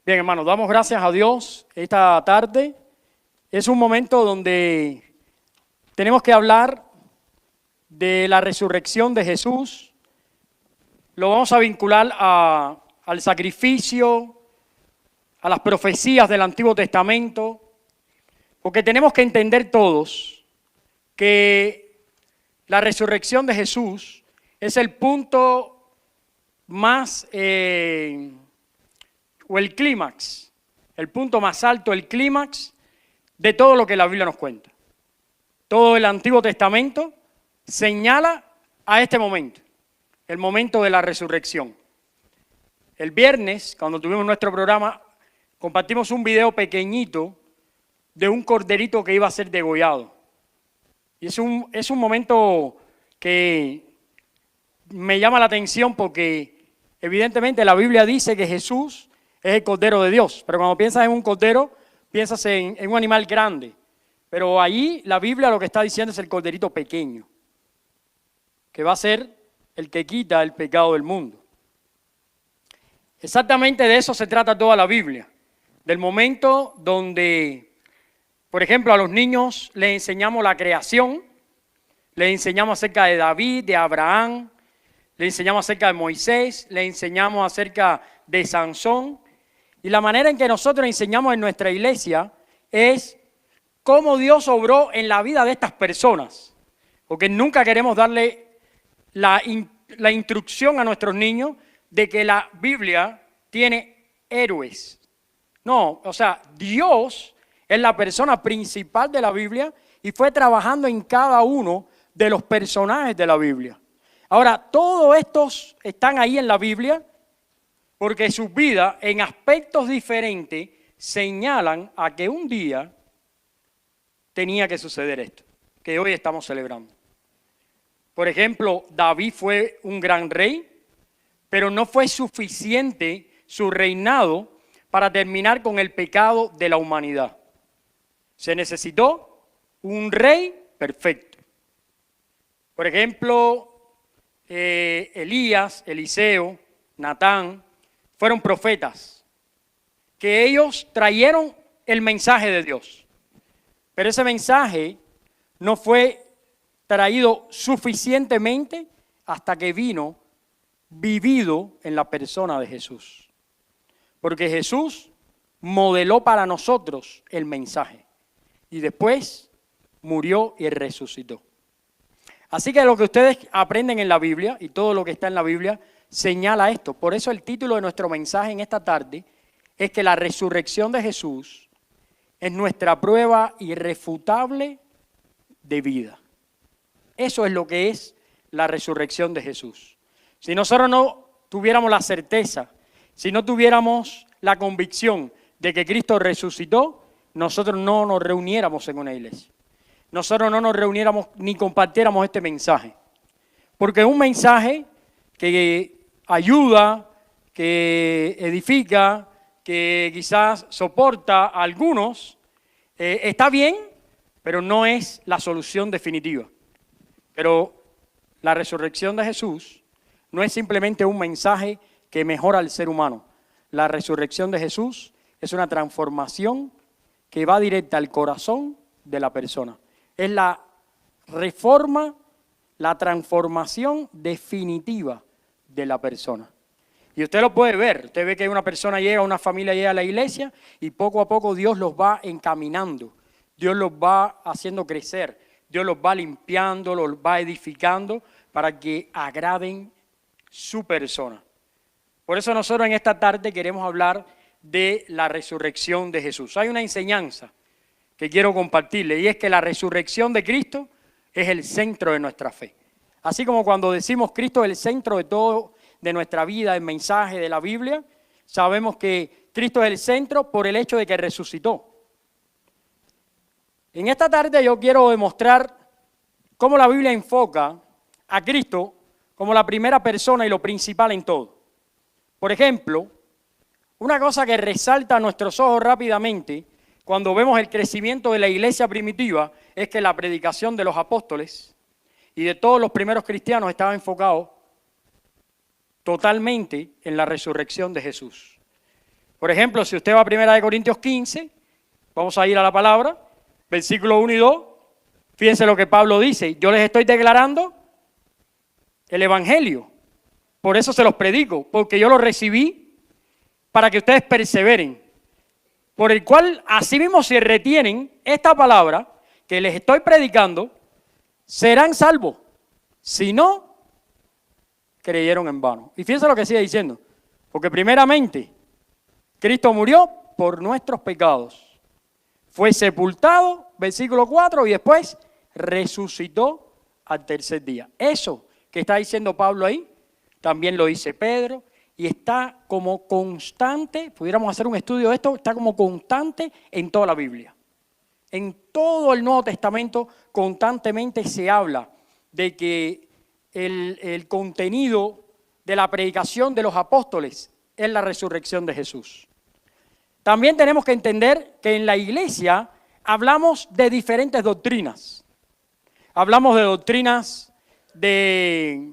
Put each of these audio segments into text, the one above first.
Bien, hermanos, damos gracias a Dios esta tarde. Es un momento donde tenemos que hablar de la resurrección de Jesús. Lo vamos a vincular al sacrificio, a las profecías del Antiguo Testamento, porque tenemos que entender todos que la resurrección de Jesús es el punto más, o el clímax, el punto más alto, el clímax de todo lo que la Biblia nos cuenta. Todo el Antiguo Testamento señala a este momento, el momento de la resurrección. El viernes, cuando tuvimos nuestro programa, compartimos un video pequeñito de un corderito que iba a ser degollado. Y es un momento que me llama la atención porque evidentemente la Biblia dice que Jesús es el Cordero de Dios, pero cuando piensas en un cordero, piensas en un animal grande. Pero allí la Biblia lo que está diciendo es el corderito pequeño, que va a ser el que quita el pecado del mundo. Exactamente de eso se trata toda la Biblia, del momento donde, por ejemplo, a los niños les enseñamos la creación, les enseñamos acerca de David, de Abraham, les enseñamos acerca de Moisés, les enseñamos acerca de Sansón. Y la manera en que nosotros enseñamos en nuestra iglesia es cómo Dios obró en la vida de estas personas. Porque nunca queremos darle la instrucción a nuestros niños de que la Biblia tiene héroes. No, o sea, Dios es la persona principal de la Biblia y fue trabajando en cada uno de los personajes de la Biblia. Ahora, todos estos están ahí en la Biblia porque sus vidas en aspectos diferentes señalan a que un día tenía que suceder esto, que hoy estamos celebrando. Por ejemplo, David fue un gran rey, pero no fue suficiente su reinado para terminar con el pecado de la humanidad. Se necesitó un rey perfecto. Por ejemplo, Elías, Eliseo, Natán, fueron profetas, que ellos trajeron el mensaje de Dios. Pero ese mensaje no fue traído suficientemente hasta que vino vivido en la persona de Jesús. Porque Jesús modeló para nosotros el mensaje y después murió y resucitó. Así que lo que ustedes aprenden en la Biblia y todo lo que está en la Biblia señala esto. Por eso el título de nuestro mensaje en esta tarde es que la resurrección de Jesús es nuestra prueba irrefutable de vida. Eso es lo que es la resurrección de Jesús. Si nosotros no tuviéramos la certeza, si no tuviéramos la convicción de que Cristo resucitó, nosotros no nos reuniéramos en una iglesia. Nosotros no nos reuniéramos ni compartiéramos este mensaje. Porque es un mensaje que ayuda, que edifica, que quizás soporta a algunos, está bien, pero no es la solución definitiva. Pero la resurrección de Jesús no es simplemente un mensaje que mejora al ser humano. La resurrección de Jesús es una transformación que va directa al corazón de la persona. Es la reforma, la transformación definitiva de la persona. Y usted lo puede ver, usted ve que una persona llega, una familia llega a la iglesia y poco a poco Dios los va encaminando, Dios los va haciendo crecer, Dios los va limpiando, los va edificando para que agraden su persona. Por eso nosotros en esta tarde queremos hablar de la resurrección de Jesús. Hay una enseñanza que quiero compartirle y es que la resurrección de Cristo es el centro de nuestra fe. Así como cuando decimos Cristo es el centro de todo, de nuestra vida, el mensaje de la Biblia, sabemos que Cristo es el centro por el hecho de que resucitó. En esta tarde yo quiero demostrar cómo la Biblia enfoca a Cristo como la primera persona y lo principal en todo. Por ejemplo, una cosa que resalta a nuestros ojos rápidamente cuando vemos el crecimiento de la iglesia primitiva es que la predicación de los apóstoles y de todos los primeros cristianos estaba enfocado totalmente en la resurrección de Jesús. Por ejemplo, si usted va a 1 Corintios 15, vamos a ir a la palabra, versículo 1 y 2, fíjense lo que Pablo dice, yo les estoy declarando el evangelio, por eso se los predico, porque yo lo recibí para que ustedes perseveren, por el cual asimismo si retienen esta palabra que les estoy predicando, serán salvos, si no, creyeron en vano. Y fíjense lo que sigue diciendo, porque primeramente, Cristo murió por nuestros pecados, fue sepultado, versículo 4, y después resucitó al tercer día. Eso que está diciendo Pablo ahí, también lo dice Pedro, y está como constante, pudiéramos hacer un estudio de esto, está como constante en toda la Biblia. En todo el Nuevo Testamento constantemente se habla de que el contenido de la predicación de los apóstoles es la resurrección de Jesús. También tenemos que entender que en la iglesia hablamos de diferentes doctrinas. Hablamos de doctrinas de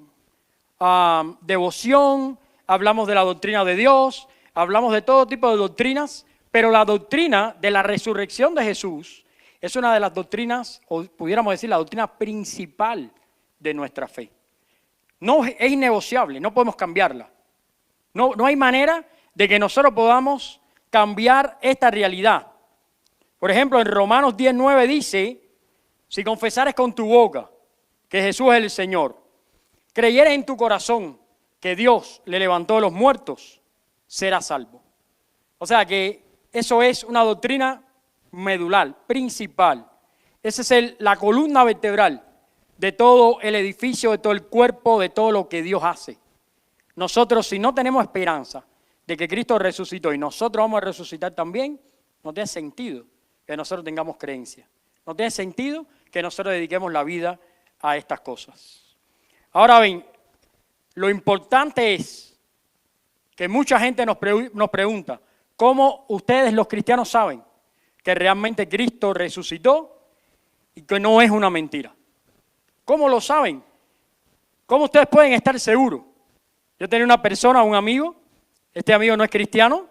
devoción, hablamos de la doctrina de Dios, hablamos de todo tipo de doctrinas, pero la doctrina de la resurrección de Jesús es una de las doctrinas, o pudiéramos decir la doctrina principal de nuestra fe. No es innegociable, no podemos cambiarla. No hay manera de que nosotros podamos cambiar esta realidad. Por ejemplo, en Romanos 10:9 dice, si confesares con tu boca que Jesús es el Señor, creyeres en tu corazón que Dios le levantó de los muertos, serás salvo. O sea que eso es una doctrina medular, principal. Esa es la columna vertebral de todo el edificio, de todo el cuerpo, de todo lo que Dios hace. Nosotros, si no tenemos esperanza de que Cristo resucitó y nosotros vamos a resucitar también, no tiene sentido que nosotros tengamos creencia. No tiene sentido que nosotros dediquemos la vida a estas cosas. Ahora bien, lo importante es que mucha gente nos pregunta, ¿cómo ustedes los cristianos saben que realmente Cristo resucitó y que no es una mentira? ¿Cómo lo saben? ¿Cómo ustedes pueden estar seguros? Yo tenía una persona, un amigo, este amigo no es cristiano,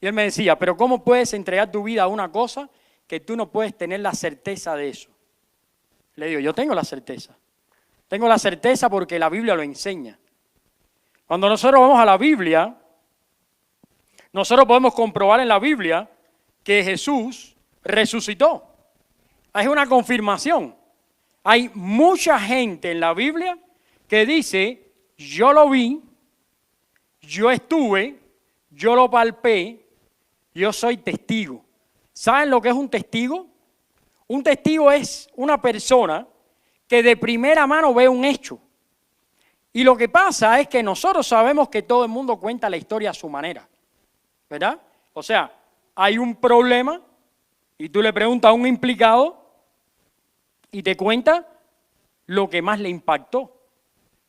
y él me decía, pero ¿cómo puedes entregar tu vida a una cosa que tú no puedes tener la certeza de eso? Le digo, yo tengo la certeza. Tengo la certeza porque la Biblia lo enseña. Cuando nosotros vamos a la Biblia, nosotros podemos comprobar en la Biblia que Jesús resucitó. Es una confirmación. Hay mucha gente en la Biblia que dice, yo lo vi, yo estuve, yo lo palpé, yo soy testigo. ¿Saben lo que es un testigo? Un testigo es una persona que de primera mano ve un hecho. Y lo que pasa es que nosotros sabemos que todo el mundo cuenta la historia a su manera, ¿verdad? O sea, hay un problema y tú le preguntas a un implicado y te cuenta lo que más le impactó.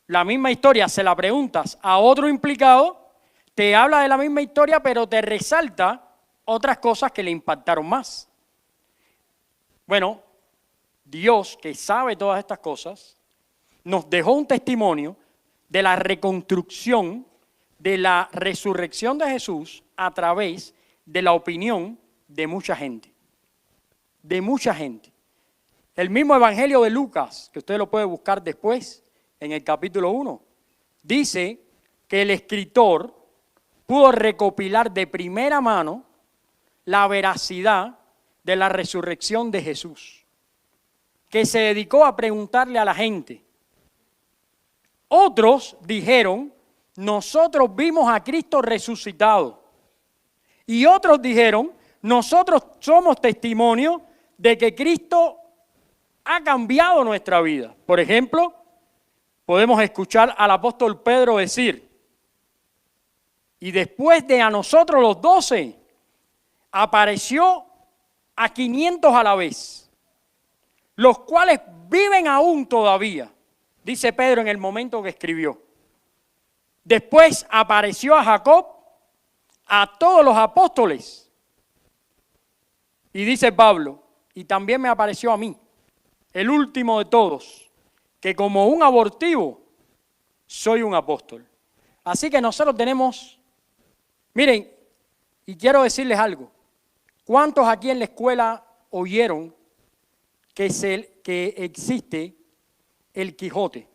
La misma historia se la preguntas a otro implicado, te habla de la misma historia, pero te resalta otras cosas que le impactaron más. Bueno, Dios, que sabe todas estas cosas, nos dejó un testimonio de la reconstrucción de la resurrección de Jesús a través de la opinión de mucha gente. De mucha gente. El mismo Evangelio de Lucas, que usted lo puede buscar después, en el capítulo 1, dice que el escritor pudo recopilar de primera mano la veracidad de la resurrección de Jesús, que se dedicó a preguntarle a la gente. Otros dijeron, nosotros vimos a Cristo resucitado. Y otros dijeron, nosotros somos testimonio de que Cristo ha cambiado nuestra vida. Por ejemplo, podemos escuchar al apóstol Pedro decir, y después de a nosotros los 12, apareció a 500 a la vez, los cuales viven aún todavía, dice Pedro en el momento que escribió. Después apareció a Jacob, a todos los apóstoles, y dice Pablo, y también me apareció a mí, el último de todos, que como un abortivo soy un apóstol. Así que nosotros tenemos, miren, Y quiero decirles algo. ¿Cuántos aquí en la escuela oyeron que existe el Quijote?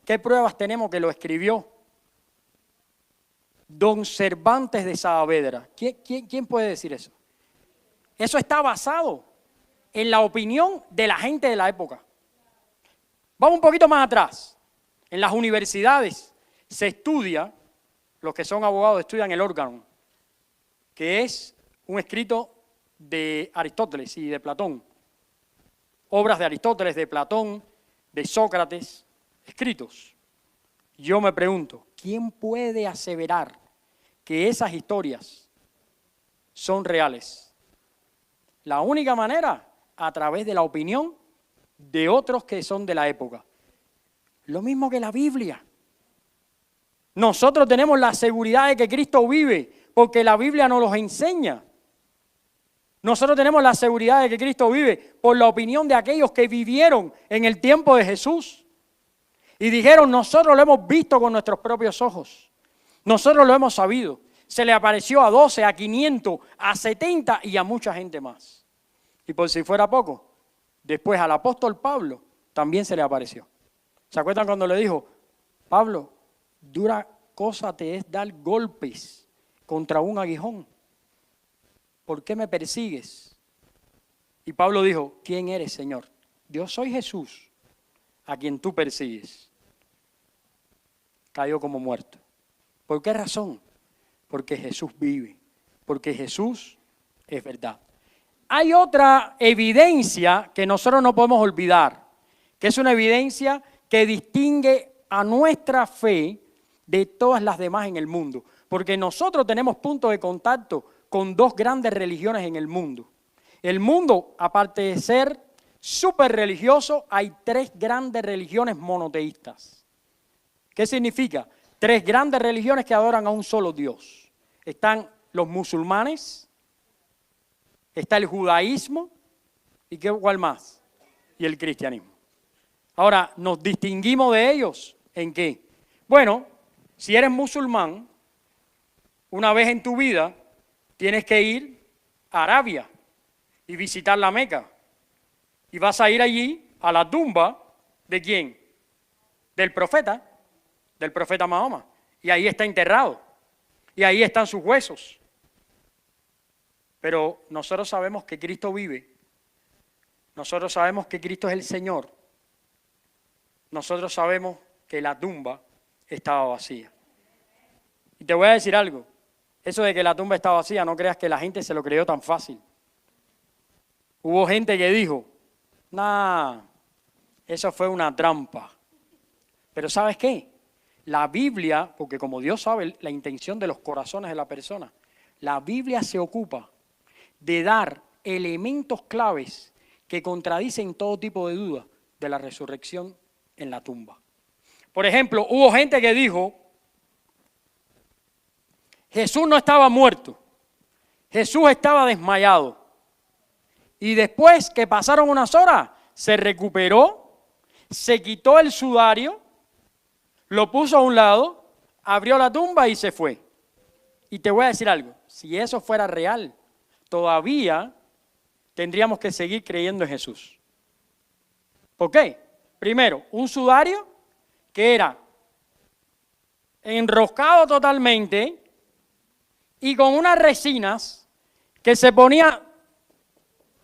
¿Qué pruebas tenemos que lo escribió Don Cervantes de Saavedra? ¿Quién puede decir eso? Eso está basado en la opinión de la gente de la época. Vamos un poquito más atrás. En las universidades se estudia, los que son abogados estudian el órgano, que es un escrito de Aristóteles y de Platón. Obras de Aristóteles, de Platón, de Sócrates, escritos. Yo me pregunto, ¿quién puede aseverar que esas historias son reales? La única manera, a través de la opinión de otros que son de la época. Lo mismo que la Biblia. Nosotros tenemos la seguridad de que Cristo vive, porque la Biblia nos los enseña. Nosotros tenemos la seguridad de que Cristo vive por la opinión de aquellos que vivieron en el tiempo de Jesús. Y dijeron, nosotros lo hemos visto con nuestros propios ojos. Nosotros lo hemos sabido. Se le apareció a 12, a 500, a 70 y a mucha gente más. Y por si fuera poco, después al apóstol Pablo también se le apareció. ¿Se acuerdan cuando le dijo, Pablo, dura cosa te es dar golpes contra un aguijón? ¿Por qué me persigues? Y Pablo dijo, ¿quién eres, Señor? Yo soy Jesús, a quien tú persigues. Cayó como muerto. ¿Por qué razón? Porque Jesús vive, porque Jesús es verdad. Hay otra evidencia que nosotros no podemos olvidar, que es una evidencia que distingue a nuestra fe de todas las demás en el mundo, porque nosotros tenemos punto de contacto con dos grandes religiones en el mundo. El mundo, aparte de ser súper religioso, hay tres grandes religiones monoteístas. ¿Qué significa? Tres grandes religiones que adoran a un solo Dios. Están los musulmanes, está el judaísmo y ¿cuál más? Y el cristianismo. Ahora, ¿nos distinguimos de ellos en qué? Bueno, si eres musulmán, una vez en tu vida tienes que ir a Arabia y visitar la Meca. Y vas a ir allí a la tumba ¿de quién? Del profeta Mahoma. Y ahí está enterrado. Y ahí están sus huesos. Pero nosotros sabemos que Cristo vive. Nosotros sabemos que Cristo es el Señor. Nosotros sabemos que la tumba estaba vacía. Y te voy a decir algo. Eso de que la tumba estaba vacía, no creas que la gente se lo creyó tan fácil. Hubo gente que dijo, nah, eso fue una trampa. Pero ¿sabes qué? La Biblia, porque como Dios sabe la intención de los corazones de la persona, la Biblia se ocupa de dar elementos claves que contradicen todo tipo de duda de la resurrección en la tumba. Por ejemplo, hubo gente que dijo, Jesús no estaba muerto, Jesús estaba desmayado. Y después que pasaron unas horas, se recuperó, se quitó el sudario, lo puso a un lado, abrió la tumba y se fue. Y te voy a decir algo, si eso fuera real, todavía tendríamos que seguir creyendo en Jesús. ¿Por qué? Primero, un sudario que era enroscado totalmente y con unas resinas que se ponía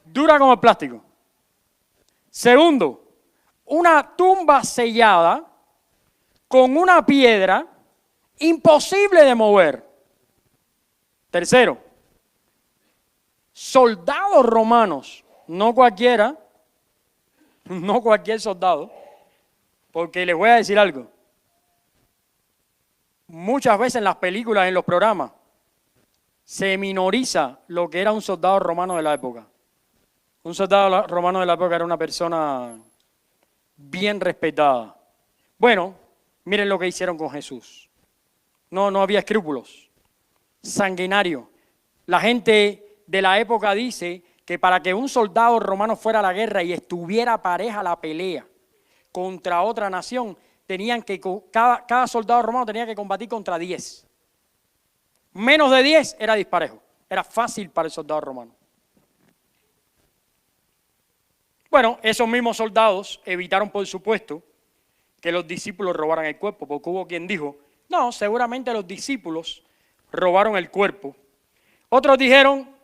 dura como el plástico. Segundo, una tumba sellada con una piedra imposible de mover. Tercero, soldados romanos, no cualquiera, no cualquier soldado, porque les voy a decir algo. Muchas veces en las películas, en los programas, se minoriza lo que era un soldado romano de la época. Un soldado romano de la época era una persona bien respetada. Bueno, miren lo que hicieron con Jesús. No había escrúpulos. Sanguinario. La gente de la época dice que para que un soldado romano fuera a la guerra y estuviera pareja la pelea contra otra nación, tenían que cada soldado romano tenía que combatir contra 10. menos de 10 era disparejo. Era fácil para el soldado romano. Bueno, esos mismos soldados evitaron, por supuesto, que los discípulos robaran el cuerpo, porque hubo quien dijo, no, seguramente los discípulos robaron el cuerpo. Otros dijeron,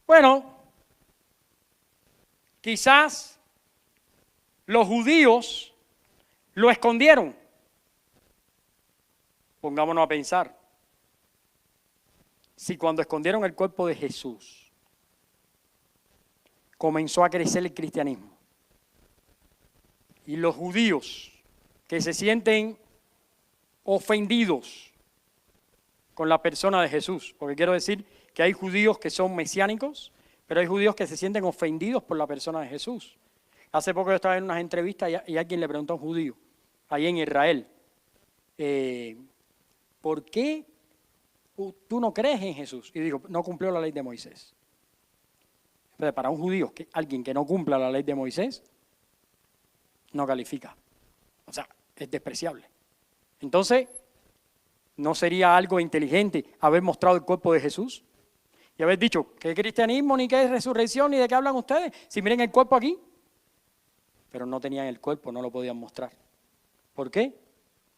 bueno, quizás los judíos lo escondieron. Pongámonos a pensar, si cuando escondieron el cuerpo de Jesús, comenzó a crecer el cristianismo, y los judíos que se sienten ofendidos con la persona de Jesús, porque quiero decir que hay judíos que son mesiánicos, pero hay judíos que se sienten ofendidos por la persona de Jesús. Hace poco yo estaba en unas entrevistas y alguien le preguntó a un judío, ahí en Israel, ¿por qué tú no crees en Jesús? Y dijo, no cumplió la ley de Moisés. Entonces, para un judío, alguien que no cumpla la ley de Moisés, no califica. O sea, es despreciable. Entonces, ¿no sería algo inteligente haber mostrado el cuerpo de Jesús? Y haber dicho, ¿qué cristianismo, ni qué resurrección, ni de qué hablan ustedes? Si miren el cuerpo aquí. Pero no tenían el cuerpo, no lo podían mostrar. ¿Por qué?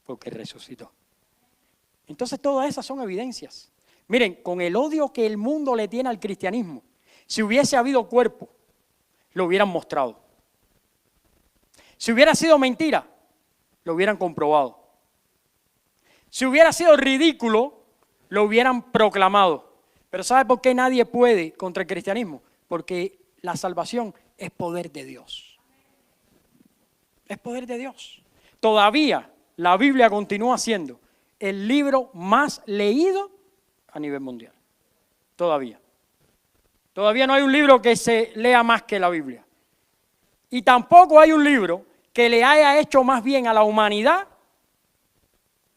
Porque resucitó. Entonces todas esas son evidencias. Miren, con el odio que el mundo le tiene al cristianismo, si hubiese habido cuerpo, lo hubieran mostrado. Si hubiera sido mentira, lo hubieran comprobado. Si hubiera sido ridículo, lo hubieran proclamado. Pero ¿sabe por qué nadie puede contra el cristianismo? Porque la salvación es poder de Dios. Es poder de Dios. Todavía la Biblia continúa siendo el libro más leído a nivel mundial. Todavía. Todavía no hay un libro que se lea más que la Biblia. Y tampoco hay un libro que le haya hecho más bien a la humanidad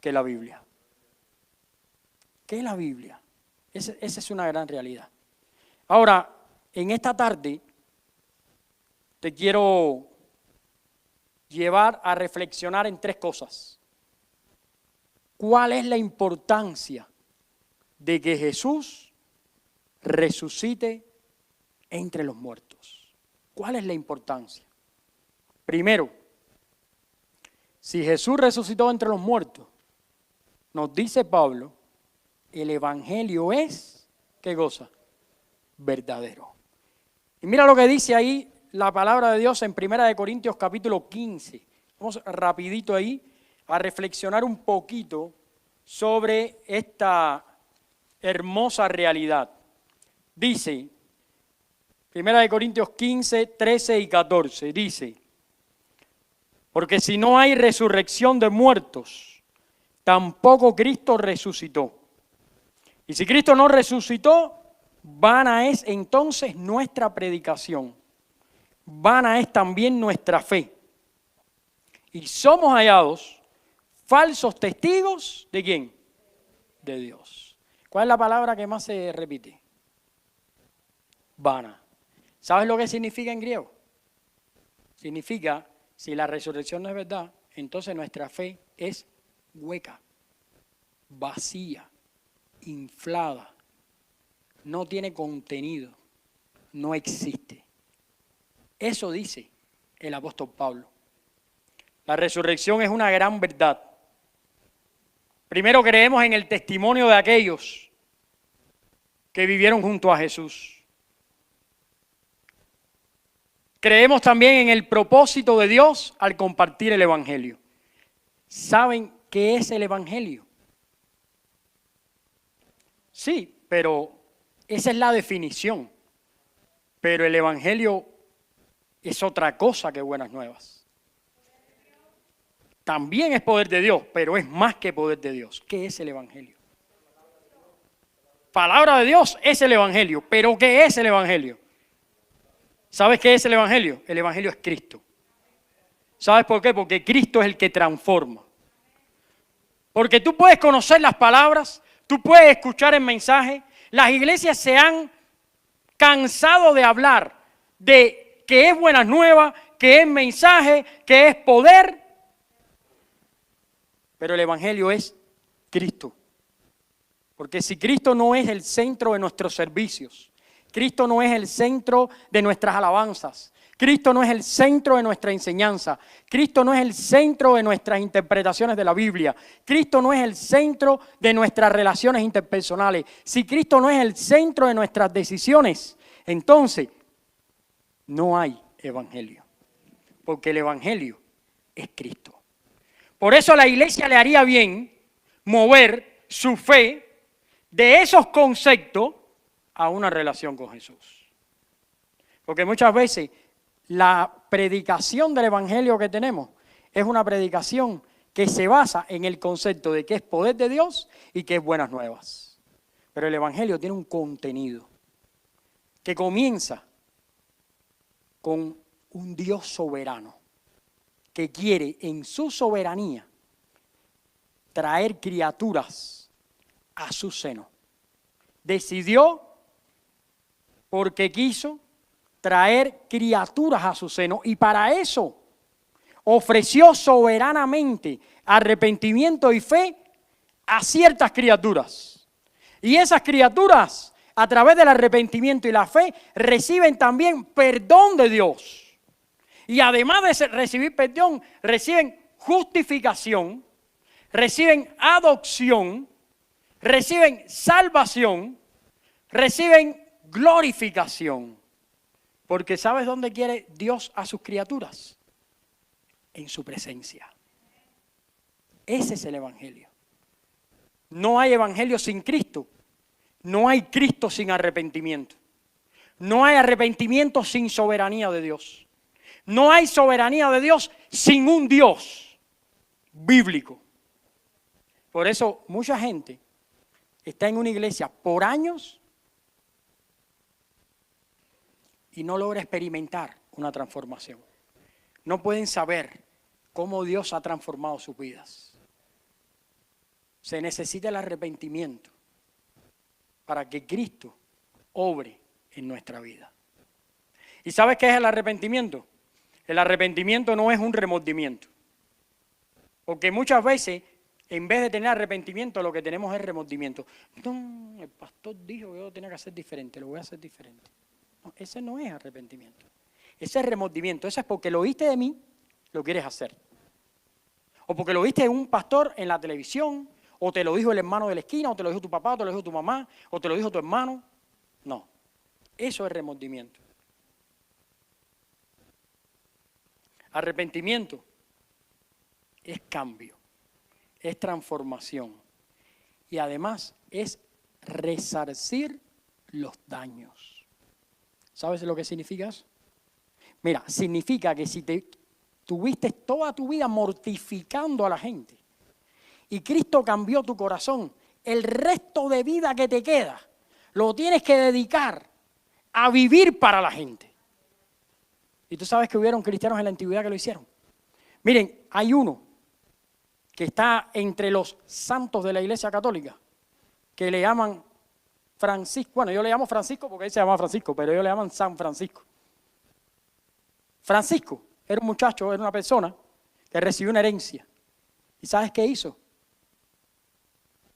que la Biblia. ¿Qué es la Biblia? Esa es una gran realidad. Ahora, en esta tarde te quiero llevar a reflexionar en tres cosas. ¿Cuál es la importancia de que Jesús resucite entre los muertos? ¿Cuál es la importancia? Primero, si Jesús resucitó entre los muertos, nos dice Pablo, el evangelio es, ¿qué cosa? Verdadero. Y mira lo que dice ahí la palabra de Dios en 1 Corintios capítulo 15. Vamos rapidito ahí a reflexionar un poquito sobre esta hermosa realidad. Dice, 1 Corintios 15, 13 y 14, dice, porque si no hay resurrección de muertos, tampoco Cristo resucitó. Y si Cristo no resucitó, vana es entonces nuestra predicación. Vana es también nuestra fe. Y somos hallados falsos testigos ¿de quién? De Dios. ¿Cuál es la palabra que más se repite? Vana. ¿Sabes lo que significa en griego? Significa, si la resurrección no es verdad, entonces nuestra fe es hueca, vacía, inflada, no tiene contenido, no existe. Eso dice el apóstol Pablo. La resurrección es una gran verdad. Primero creemos en el testimonio de aquellos que vivieron junto a Jesús. Creemos también en el propósito de Dios al compartir el evangelio. ¿Saben qué es el evangelio? Sí, pero esa es la definición. Pero el evangelio es otra cosa que buenas nuevas. También es poder de Dios, pero es más que poder de Dios. ¿Qué es el evangelio? Palabra de Dios es el evangelio, pero ¿qué es el evangelio? ¿Sabes qué es el evangelio? El evangelio es Cristo. ¿Sabes por qué? Porque Cristo es el que transforma. Porque tú puedes conocer las palabras, tú puedes escuchar el mensaje. Las iglesias se han cansado de hablar de que es buenas nuevas, que es mensaje, que es poder. Pero el evangelio es Cristo. Porque si Cristo no es el centro de nuestros servicios, Cristo no es el centro de nuestras alabanzas, Cristo no es el centro de nuestra enseñanza, Cristo no es el centro de nuestras interpretaciones de la Biblia, Cristo no es el centro de nuestras relaciones interpersonales, si Cristo no es el centro de nuestras decisiones, entonces no hay evangelio, porque el evangelio es Cristo. Por eso a la iglesia le haría bien mover su fe de esos conceptos a una relación con Jesús. Porque muchas veces la predicación del evangelio que tenemos es una predicación que se basa en el concepto de que es poder de Dios y que es buenas nuevas. Pero el evangelio tiene un contenido que comienza con un Dios soberano que quiere en su soberanía traer criaturas a su seno. Decidió, porque quiso, traer criaturas a su seno y para eso ofreció soberanamente arrepentimiento y fe a ciertas criaturas. Y esas criaturas, a través del arrepentimiento y la fe, reciben también perdón de Dios. Y además de recibir perdón, reciben justificación, reciben adopción, reciben salvación, reciben glorificación. Porque ¿sabes dónde quiere Dios a sus criaturas? En su presencia. Ese es el evangelio. No hay evangelio sin Cristo. No hay Cristo sin arrepentimiento. No hay arrepentimiento sin soberanía de Dios. No hay soberanía de Dios sin un Dios bíblico. Por eso mucha gente está en una iglesia por años y no logra experimentar una transformación. No pueden saber cómo Dios ha transformado sus vidas. Se necesita el arrepentimiento para que Cristo obre en nuestra vida. ¿Y sabes qué es el arrepentimiento? El arrepentimiento no es un remordimiento. Porque muchas veces, en vez de tener arrepentimiento, lo que tenemos es remordimiento. No, el pastor dijo que yo tenía que hacer diferente, lo voy a hacer diferente. No, ese no es arrepentimiento. Ese es remordimiento. Ese es porque lo oíste de mí, lo quieres hacer. O porque lo oíste de un pastor en la televisión, o te lo dijo el hermano de la esquina, o te lo dijo tu papá, o te lo dijo tu mamá, o te lo dijo tu hermano. No, eso es remordimiento. Arrepentimiento es cambio, es transformación y además es resarcir los daños. ¿Sabes lo que significa eso? Mira, significa que si te tuviste toda tu vida mortificando a la gente y Cristo cambió tu corazón, el resto de vida que te queda lo tienes que dedicar a vivir para la gente. Y tú sabes que hubieron cristianos en la antigüedad que lo hicieron. Miren, hay uno que está entre los santos de la Iglesia Católica, que le llaman Francisco. Bueno, yo le llamo Francisco porque él se llama Francisco, pero ellos le llaman San Francisco. Francisco era un muchacho, era una persona que recibió una herencia. ¿Y sabes qué hizo?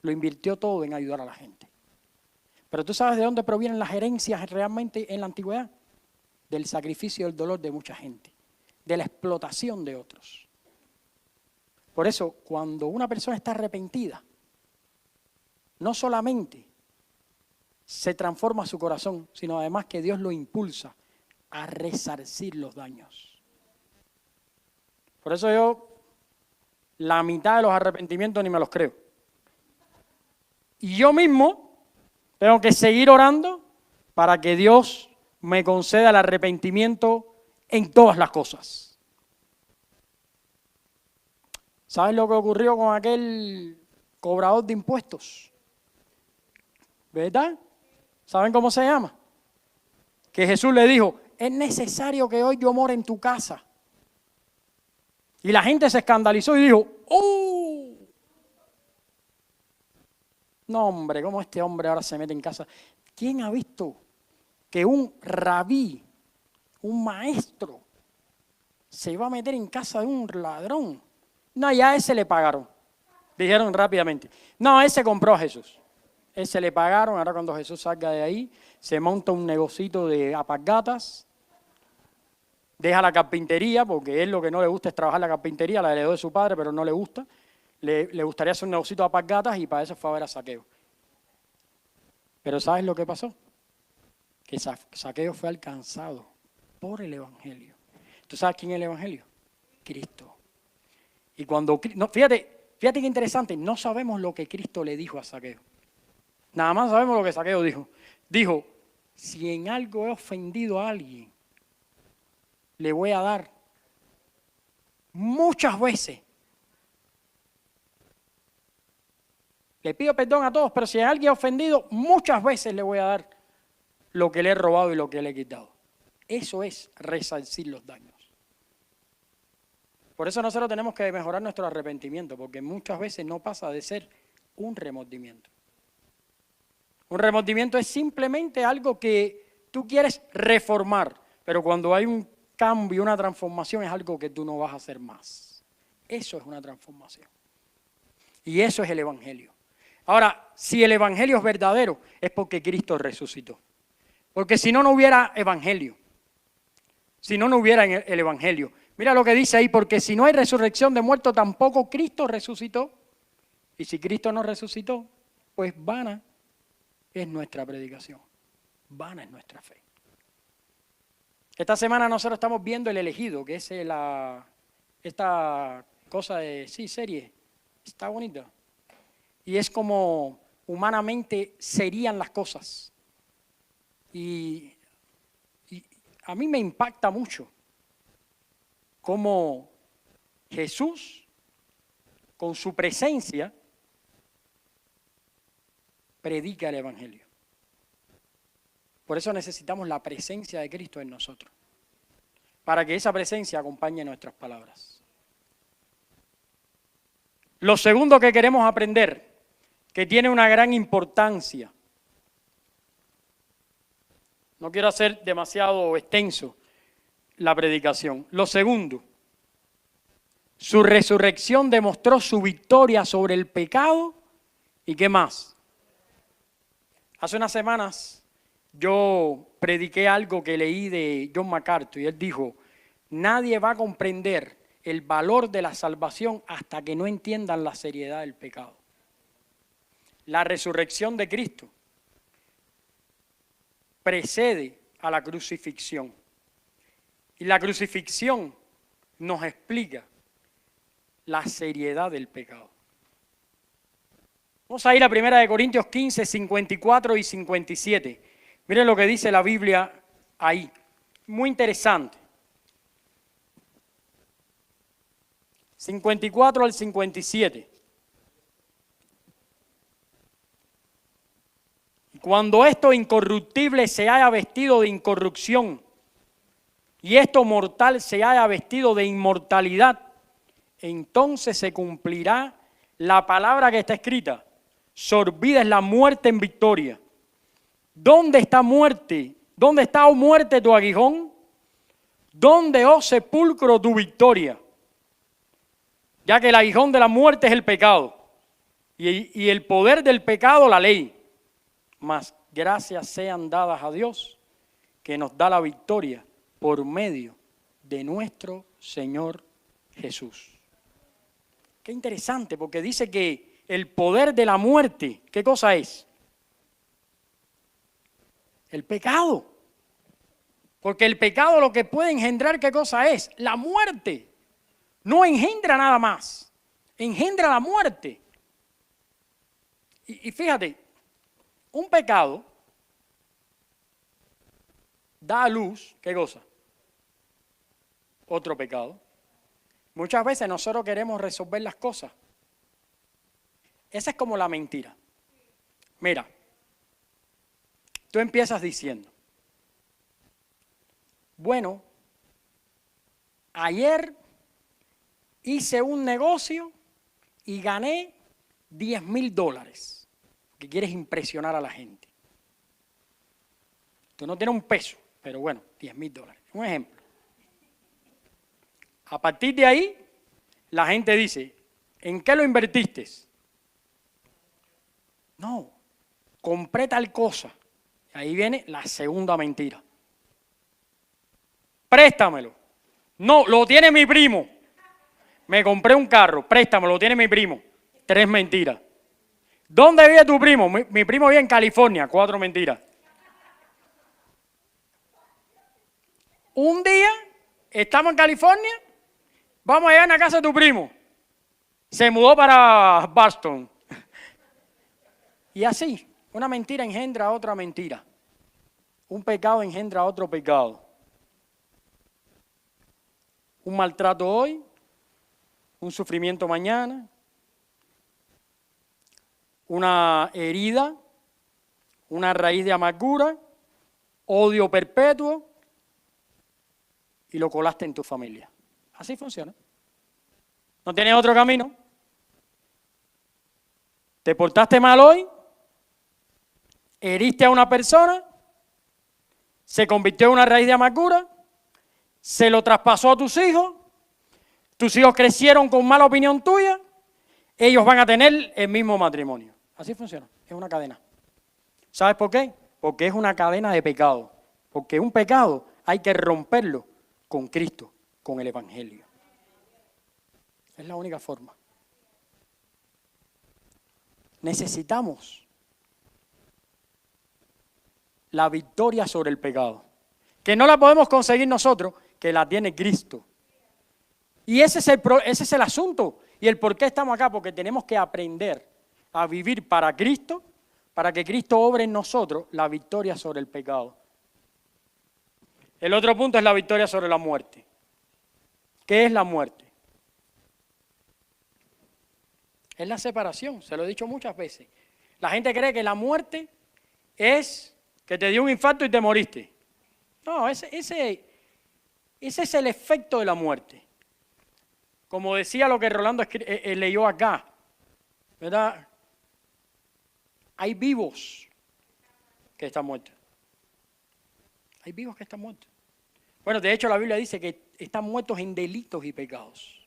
Lo invirtió todo en ayudar a la gente. Pero tú sabes de dónde provienen las herencias realmente en la antigüedad. Del sacrificio y el dolor de mucha gente, de la explotación de otros. Por eso, cuando una persona está arrepentida, no solamente se transforma su corazón, sino además que Dios lo impulsa a resarcir los daños. Por eso yo, la mitad de los arrepentimientos ni me los creo. Y yo mismo tengo que seguir orando para que Dios me conceda el arrepentimiento en todas las cosas. ¿Sabes lo que ocurrió con aquel cobrador de impuestos? ¿Verdad? ¿Saben cómo se llama? Que Jesús le dijo, es necesario que hoy yo more en tu casa. Y la gente se escandalizó y dijo, ¡oh! No, hombre, ¿cómo este hombre ahora se mete en casa? ¿Quién ha visto que un rabí, un maestro, se va a meter en casa de un ladrón? No, ya a ese le pagaron. Dijeron rápidamente, no, ese compró a Jesús. ese le pagaron, ahora cuando Jesús salga de ahí, se monta un negocito de alpargatas, deja la carpintería, porque él lo que no le gusta es trabajar la carpintería, la heredó de su padre, pero no le gusta. Le gustaría hacer un negocito de alpargatas y para eso fue a ver a Zaqueo. Pero ¿sabes lo que pasó? Que Zaqueo fue alcanzado por el Evangelio. ¿Tú sabes quién es el Evangelio? Cristo. Y cuando, no, fíjate qué interesante, no sabemos lo que Cristo le dijo a Zaqueo. Nada más sabemos lo que Zaqueo dijo. Dijo, si en algo he ofendido a alguien, le voy a dar muchas veces. Le pido perdón a todos, pero si a alguien ha ofendido, muchas veces le voy a dar lo que le he robado y lo que le he quitado. Eso es resarcir los daños. Por eso nosotros tenemos que mejorar nuestro arrepentimiento, porque muchas veces no pasa de ser un remordimiento. Un remordimiento es simplemente algo que tú quieres reformar, pero cuando hay un cambio, una transformación, es algo que tú no vas a hacer más. Eso es una transformación. Y eso es el Evangelio. Ahora, si el Evangelio es verdadero, es porque Cristo resucitó. Porque si no, no hubiera Evangelio. Si no, no hubiera el Evangelio. Mira lo que dice ahí, porque si no hay resurrección de muertos, tampoco Cristo resucitó. Y si Cristo no resucitó, pues vana es nuestra predicación. Vana es nuestra fe. Esta semana nosotros estamos viendo El Elegido, que es esta cosa de, serie. Está bonita. Y es como humanamente serían las cosas. Y a mí me impacta mucho cómo Jesús, con su presencia, predica el Evangelio. Por eso necesitamos la presencia de Cristo en nosotros, para que esa presencia acompañe nuestras palabras. Lo segundo que queremos aprender, que tiene una gran importancia, no quiero hacer demasiado extenso la predicación. Lo segundo, su resurrección demostró su victoria sobre el pecado y ¿qué más? Hace unas semanas yo prediqué algo que leí de John MacArthur y él dijo, nadie va a comprender el valor de la salvación hasta que no entiendan la seriedad del pecado. La resurrección de Cristo precede a la crucifixión. Y la crucifixión nos explica la seriedad del pecado. Vamos a ir a 1 Corintios 15, 54 y 57. Miren lo que dice la Biblia ahí. Muy interesante. 54 al 57. Cuando esto incorruptible se haya vestido de incorrupción y esto mortal se haya vestido de inmortalidad, entonces se cumplirá la palabra que está escrita. Sorbida es la muerte en victoria. ¿Dónde está muerte? ¿Dónde está, oh muerte, tu aguijón? ¿Dónde, oh sepulcro, tu victoria? Ya que el aguijón de la muerte es el pecado y el poder del pecado la ley. Mas gracias sean dadas a Dios que nos da la victoria por medio de nuestro Señor Jesús. Qué interesante, porque dice que el poder de la muerte, ¿qué cosa es? El pecado. Porque el pecado lo que puede engendrar, ¿qué cosa es? La muerte. No engendra nada más, engendra la muerte. Y fíjate, un pecado da a luz, ¿qué cosa? Otro pecado. Muchas veces nosotros queremos resolver las cosas. Esa es como la mentira. Mira, tú empiezas diciendo, bueno, ayer hice un negocio y gané $10,000. Que quieres impresionar a la gente. Tú no tienes un peso, pero bueno, $10,000. Un ejemplo. A partir de ahí, la gente dice, ¿en qué lo invertiste? No, compré tal cosa. Ahí viene la segunda mentira. Préstamelo. No, lo tiene mi primo. Me compré un carro, préstamelo, lo tiene mi primo. 3 mentiras. ¿Dónde vive tu primo? Mi primo vive en California. 4 mentiras. Un día, estamos en California, vamos a ir a la casa de tu primo. Se mudó para Boston. Y así, una mentira engendra otra mentira. Un pecado engendra otro pecado. Un maltrato hoy, un sufrimiento mañana, una herida, una raíz de amargura, odio perpetuo, y lo colaste en tu familia. Así funciona. ¿No tienes otro camino? ¿Te portaste mal hoy? ¿Heriste a una persona? ¿Se convirtió en una raíz de amargura? ¿Se lo traspasó a tus hijos? ¿Tus hijos crecieron con mala opinión tuya? Ellos van a tener el mismo matrimonio. Así funciona, es una cadena. ¿Sabes por qué? Porque es una cadena de pecado. Porque un pecado hay que romperlo con Cristo, con el Evangelio. Es la única forma. Necesitamos la victoria sobre el pecado, que no la podemos conseguir nosotros, que la tiene Cristo. Y ese es el asunto y el por qué estamos acá, porque tenemos que aprender a vivir para Cristo, para que Cristo obre en nosotros la victoria sobre el pecado. El otro punto es la victoria sobre la muerte. ¿Qué es la muerte? Es la separación, se lo he dicho muchas veces. La gente cree que la muerte es que te dio un infarto y te moriste. No, ese es el efecto de la muerte. Como decía lo que Rolando leyó acá, ¿verdad? Hay vivos que están muertos. Hay vivos que están muertos. Bueno, de hecho la Biblia dice que están muertos en delitos y pecados.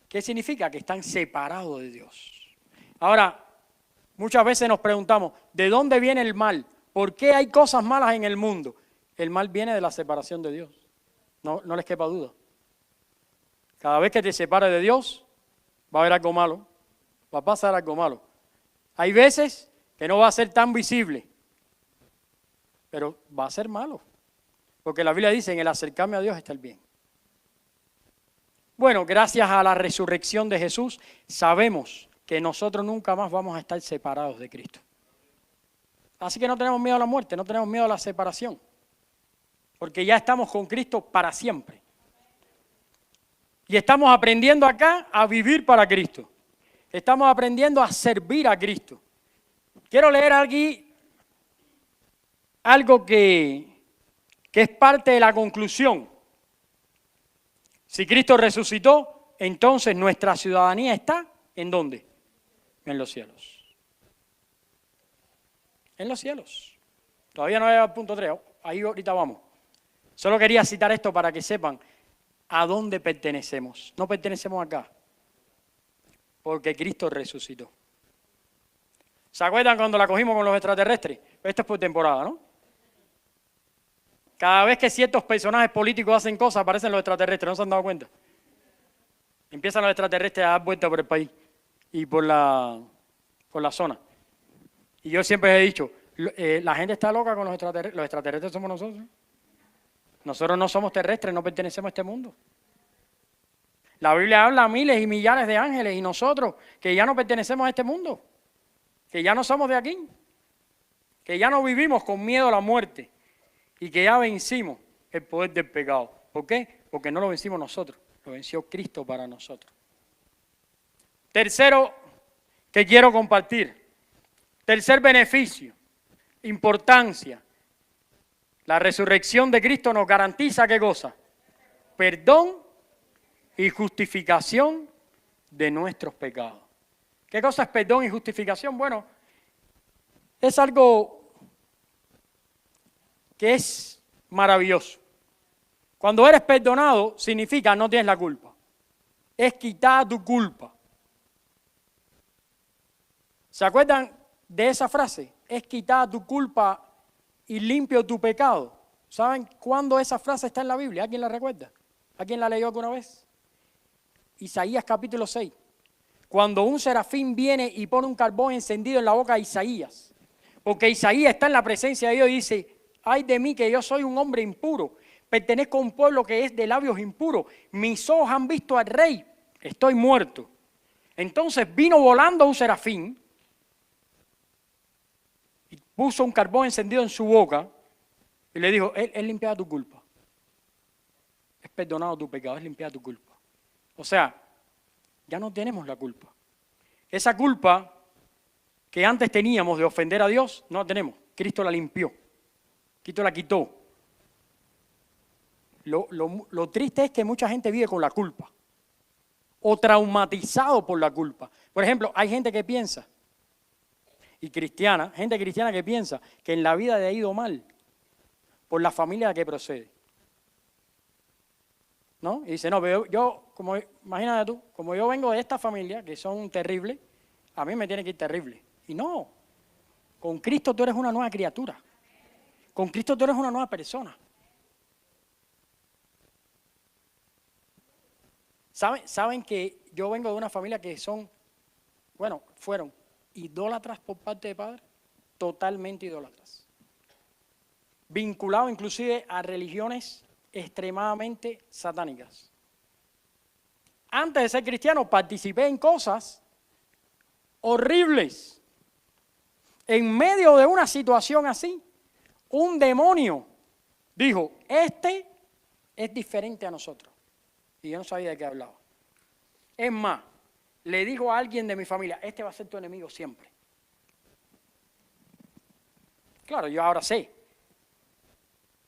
¿Qué significa? Que están separados de Dios. Ahora, muchas veces nos preguntamos, ¿de dónde viene el mal? ¿Por qué hay cosas malas en el mundo? El mal viene de la separación de Dios. No les quepa duda. Cada vez que te separes de Dios, va a haber algo malo. Va a pasar algo malo. Hay veces que no va a ser tan visible, pero va a ser malo. Porque la Biblia dice, en el acercarme a Dios está el bien. Bueno, gracias a la resurrección de Jesús, sabemos que nosotros nunca más vamos a estar separados de Cristo. Así que no tenemos miedo a la muerte, no tenemos miedo a la separación. Porque ya estamos con Cristo para siempre. Y estamos aprendiendo acá a vivir para Cristo. Estamos aprendiendo a servir a Cristo. Quiero leer aquí algo que es parte de la conclusión. Si Cristo resucitó, entonces nuestra ciudadanía está ¿en dónde? En los cielos. En los cielos. Todavía no he llegado al punto 3, ahí ahorita vamos. Solo quería citar esto para que sepan a dónde pertenecemos. No pertenecemos acá, porque Cristo resucitó. ¿Se acuerdan cuando la cogimos con los extraterrestres? Esto es por temporada, ¿no? Cada vez que ciertos personajes políticos hacen cosas, aparecen los extraterrestres, ¿no se han dado cuenta? Empiezan los extraterrestres a dar vueltas por el país y por la zona. Y yo siempre he dicho, la gente está loca con los extraterrestres somos nosotros. Nosotros no somos terrestres, no pertenecemos a este mundo. La Biblia habla a miles y millares de ángeles y nosotros que ya no pertenecemos a este mundo, que ya no somos de aquí, que ya no vivimos con miedo a la muerte y que ya vencimos el poder del pecado. ¿Por qué? Porque no lo vencimos nosotros, lo venció Cristo para nosotros. Tercero que quiero compartir, tercer beneficio, importancia. La resurrección de Cristo nos garantiza ¿qué cosa? Perdón y justificación de nuestros pecados. ¿Qué cosa es perdón y justificación? Bueno, es algo que es maravilloso. Cuando eres perdonado, significa no tienes la culpa. Es quitar tu culpa. ¿Se acuerdan de esa frase? Es quitada tu culpa y limpio tu pecado. ¿Saben cuándo esa frase está en la Biblia? ¿Alguien la recuerda? ¿Alguien la leyó alguna vez? Isaías capítulo 6. Cuando un serafín viene y pone un carbón encendido en la boca de Isaías. Porque Isaías está en la presencia de Dios y dice, ay de mí que yo soy un hombre impuro. Pertenezco a un pueblo que es de labios impuros. Mis ojos han visto al rey. Estoy muerto. Entonces vino volando un serafín y puso un carbón encendido en su boca y le dijo, es limpiada tu culpa. Es perdonado tu pecado, es limpiada tu culpa. O sea, ya no tenemos la culpa. Esa culpa que antes teníamos de ofender a Dios, no la tenemos. Cristo la limpió. Cristo la quitó. Lo triste es que mucha gente vive con la culpa o traumatizado por la culpa. Por ejemplo, hay gente que piensa, gente cristiana que piensa que en la vida le ha ido mal por la familia de la que procede. ¿No? Y dice, no, pero yo, como, imagínate tú, como yo vengo de esta familia, que son terribles, a mí me tiene que ir terrible. Y no, con Cristo tú eres una nueva criatura. Con Cristo tú eres una nueva persona. ¿Saben que yo vengo de una familia que fueron idólatras por parte de padre? Totalmente idólatras. Vinculados inclusive a religiones extremadamente satánicas. Antes de ser cristiano participé en cosas horribles. En medio de una situación así, un demonio dijo, este es diferente a nosotros. Y yo no sabía de qué hablaba. Es más, le dijo a alguien de mi familia, este va a ser tu enemigo siempre. Claro, yo ahora sé.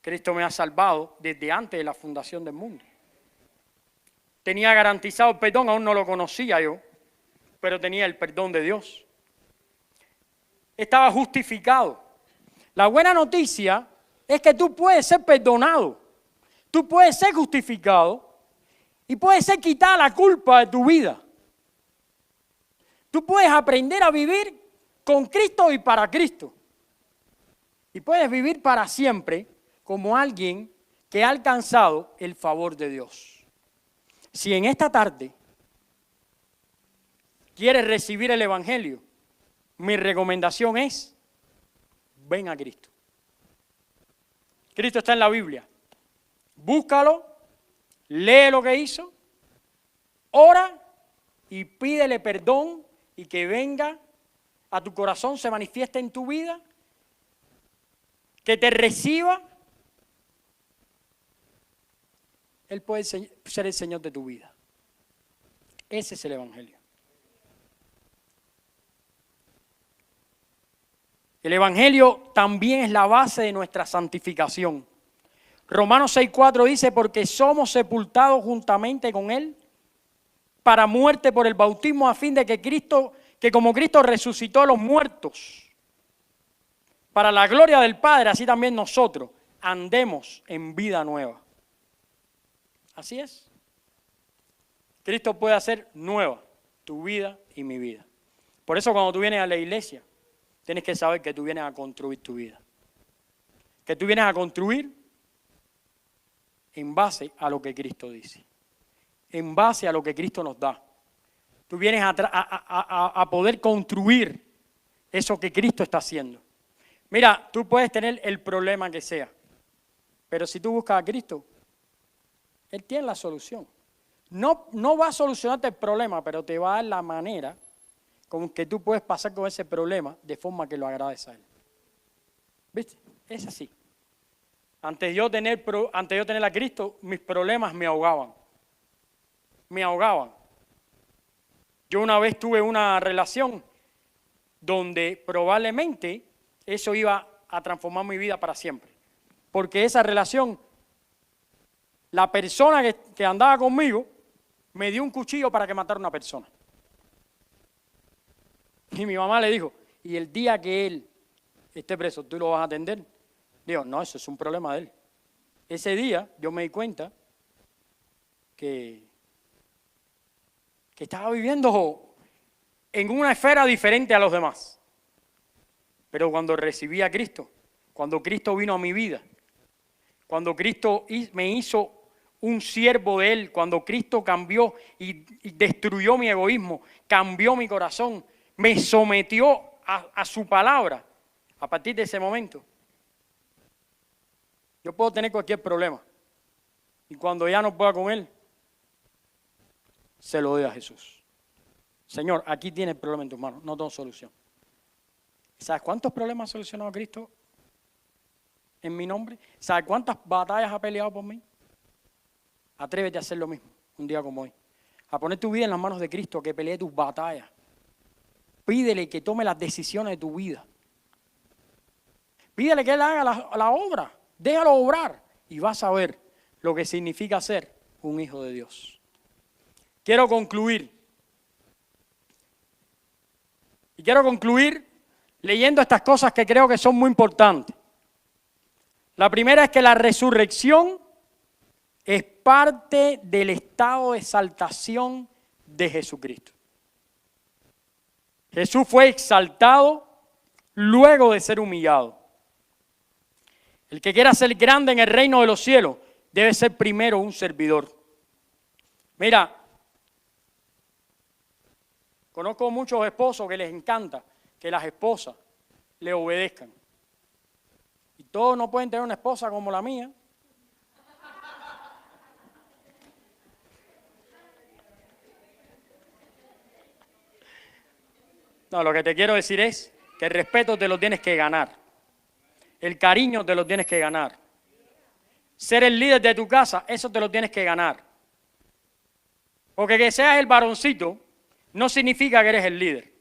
Cristo me ha salvado desde antes de la fundación del mundo. Tenía garantizado el perdón, aún no lo conocía yo, pero tenía el perdón de Dios. Estaba justificado. La buena noticia es que tú puedes ser perdonado, tú puedes ser justificado y puedes ser quitada la culpa de tu vida. Tú puedes aprender a vivir con Cristo y para Cristo. Y puedes vivir para siempre como alguien que ha alcanzado el favor de Dios. Si en esta tarde quieres recibir el Evangelio, mi recomendación es, ven a Cristo. Cristo está en la Biblia. Búscalo, lee lo que hizo, ora y pídele perdón y que venga a tu corazón, se manifieste en tu vida, que te reciba. Él puede ser el Señor de tu vida. Ese es el Evangelio. El Evangelio también es la base de nuestra santificación. Romanos 6:4 dice, porque somos sepultados juntamente con Él para muerte por el bautismo, a fin de que como Cristo resucitó a los muertos, para la gloria del Padre, así también nosotros andemos en vida nueva. Así es. Cristo puede hacer nueva tu vida y mi vida. Por eso cuando tú vienes a la iglesia, tienes que saber que tú vienes a construir tu vida. Que tú vienes a construir en base a lo que Cristo dice. En base a lo que Cristo nos da. Tú vienes a poder construir eso que Cristo está haciendo. Mira, tú puedes tener el problema que sea, pero si tú buscas a Cristo, Él tiene la solución. No va a solucionarte el problema, pero te va a dar la manera con que tú puedes pasar con ese problema de forma que lo agrades a Él. ¿Viste? Es así. Antes de yo tener a Cristo, mis problemas me ahogaban. Me ahogaban. Yo una vez tuve una relación donde probablemente eso iba a transformar mi vida para siempre. Porque esa relación, la persona que andaba conmigo, me dio un cuchillo para que matara a una persona. Y mi mamá le dijo, y el día que él esté preso, ¿tú lo vas a atender? Digo, no, eso es un problema de él. Ese día yo me di cuenta que estaba viviendo en una esfera diferente a los demás. Pero cuando recibí a Cristo, cuando Cristo vino a mi vida, cuando Cristo me hizo un siervo de Él, cuando Cristo cambió y destruyó mi egoísmo, cambió mi corazón, me sometió a su palabra, a partir de ese momento, yo puedo tener cualquier problema. Y cuando ya no pueda con Él, se lo doy a Jesús. Señor, aquí tienes el problema en tus manos, no tengo solución. ¿Sabes cuántos problemas ha solucionado Cristo en mi nombre? ¿Sabes cuántas batallas ha peleado por mí? Atrévete a hacer lo mismo un día como hoy. A poner tu vida en las manos de Cristo, que pelee tus batallas. Pídele que tome las decisiones de tu vida. Pídele que Él haga la obra. Déjalo obrar y vas a ver lo que significa ser un hijo de Dios. Quiero concluir. Y quiero concluir leyendo estas cosas que creo que son muy importantes. La primera es que la resurrección es parte del estado de exaltación de Jesucristo. Jesús fue exaltado luego de ser humillado. El que quiera ser grande en el reino de los cielos debe ser primero un servidor. Mira, conozco muchos esposos que les encanta que las esposas le obedezcan. Y todos no pueden tener una esposa como la mía. No, lo que te quiero decir es que el respeto te lo tienes que ganar. El cariño te lo tienes que ganar. Ser el líder de tu casa, eso te lo tienes que ganar. Porque que seas el varoncito no significa que eres el líder.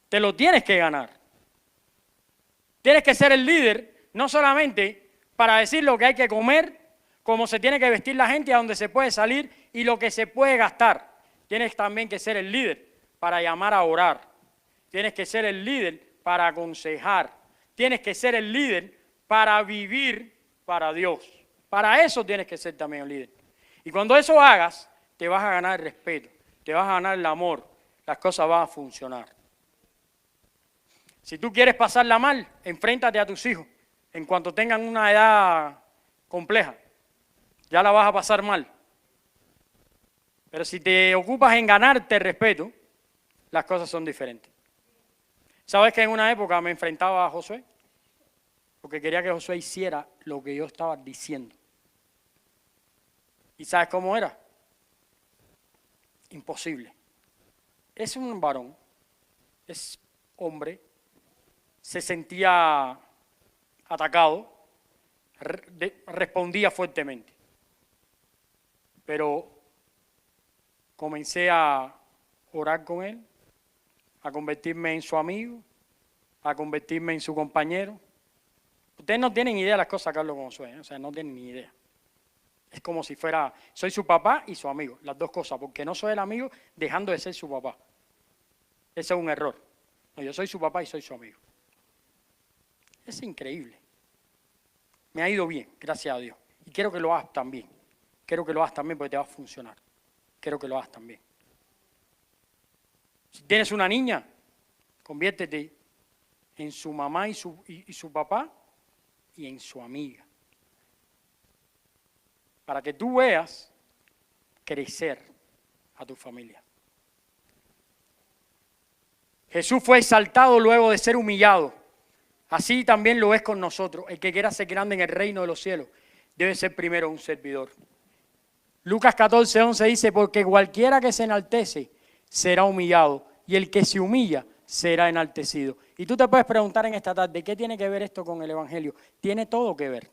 Te lo tienes que ganar. Tienes que ser el líder no solamente para decir lo que hay que comer, cómo se tiene que vestir la gente, a dónde se puede salir y lo que se puede gastar. Tienes también que ser el líder para llamar a orar. Tienes que ser el líder para aconsejar. Tienes que ser el líder para vivir para Dios. Para eso tienes que ser también el líder. Y cuando eso hagas, te vas a ganar el respeto, te vas a ganar el amor, las cosas van a funcionar. Si tú quieres pasarla mal, enfréntate a tus hijos. En cuanto tengan una edad compleja, ya la vas a pasar mal. Pero si te ocupas en ganarte el respeto, las cosas son diferentes. ¿Sabes que en una época me enfrentaba a Josué? Porque quería que Josué hiciera lo que yo estaba diciendo. ¿Y sabes cómo era? Imposible. Es un varón, es hombre, se sentía atacado, respondía fuertemente. Pero comencé a orar con él, a convertirme en su amigo, a convertirme en su compañero. Ustedes no tienen idea de las cosas que hablo con Josué, o sea, no tienen ni idea. Es como si fuera, soy su papá y su amigo, las dos cosas, porque no soy el amigo dejando de ser su papá. Ese es un error. No, yo soy su papá y soy su amigo. Es increíble. Me ha ido bien, gracias a Dios. Y quiero que lo hagas también. Quiero que lo hagas también porque te va a funcionar. Quiero que lo hagas también. Si tienes una niña, conviértete en su mamá y su papá y en su amiga. Para que tú veas crecer a tu familia. Jesús fue exaltado luego de ser humillado. Así también lo es con nosotros. El que quiera ser grande en el reino de los cielos debe ser primero un servidor. Lucas 14:11 dice, porque cualquiera que se enaltece será humillado, y el que se humilla será enaltecido. Y tú te puedes preguntar en esta tarde, ¿qué tiene que ver esto con el Evangelio? Tiene todo que ver.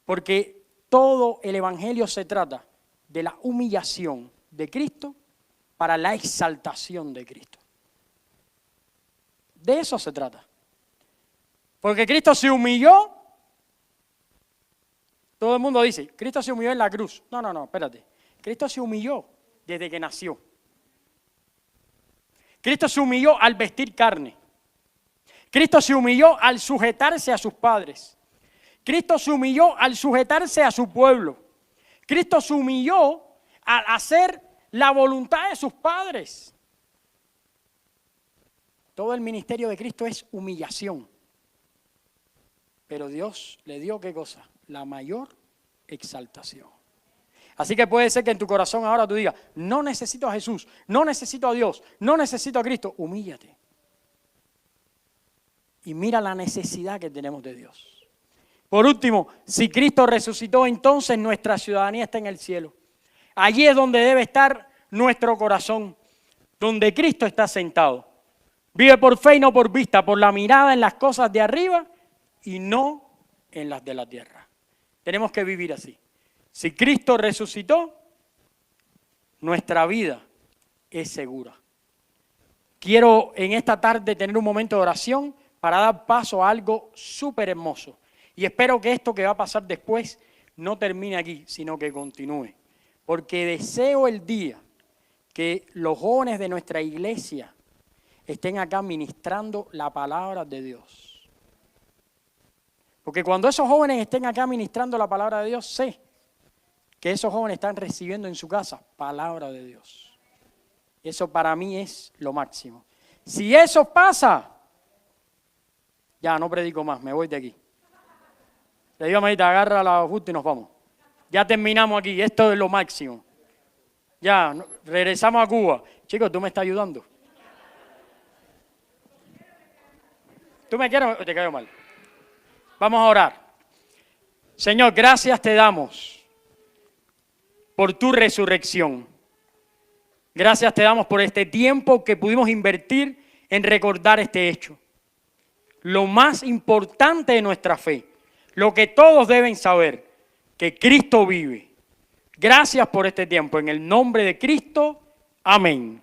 Porque todo el Evangelio se trata de la humillación de Cristo para la exaltación de Cristo. De eso se trata. Porque Cristo se humilló. Todo el mundo dice, Cristo se humilló en la cruz. No, espérate. Cristo se humilló desde que nació. Cristo se humilló al vestir carne. Cristo se humilló al sujetarse a sus padres. Cristo se humilló al sujetarse a su pueblo. Cristo se humilló al hacer la voluntad de sus padres. Todo el ministerio de Cristo es humillación. Pero Dios le dio, ¿qué cosa? La mayor exaltación. Así que puede ser que en tu corazón ahora tú digas, no necesito a Jesús, no necesito a Dios, no necesito a Cristo. Humíllate. Y mira la necesidad que tenemos de Dios. Por último, si Cristo resucitó, entonces nuestra ciudadanía está en el cielo. Allí es donde debe estar nuestro corazón, donde Cristo está sentado. Vive por fe y no por vista, por la mirada en las cosas de arriba y no en las de la tierra. Tenemos que vivir así. Si Cristo resucitó, nuestra vida es segura. Quiero en esta tarde tener un momento de oración para dar paso a algo súper hermoso. Y espero que esto que va a pasar después no termine aquí, sino que continúe. Porque deseo el día que los jóvenes de nuestra iglesia estén acá ministrando la palabra de Dios. Porque cuando esos jóvenes estén acá ministrando la palabra de Dios, sé que esos jóvenes están recibiendo en su casa palabra de Dios. Eso para mí es lo máximo. Si eso pasa, ya no predico más, me voy de aquí. Le digo a Marita, agarra la justa y nos vamos. Ya terminamos aquí, esto es lo máximo. Ya, regresamos a Cuba. Chicos, ¿tú me estás ayudando? ¿Tú me quieres o te caigo mal? Vamos a orar. Señor, gracias te damos por tu resurrección. Gracias te damos por este tiempo que pudimos invertir en recordar este hecho. Lo más importante de nuestra fe, lo que todos deben saber, que Cristo vive. Gracias por este tiempo. En el nombre de Cristo, amén.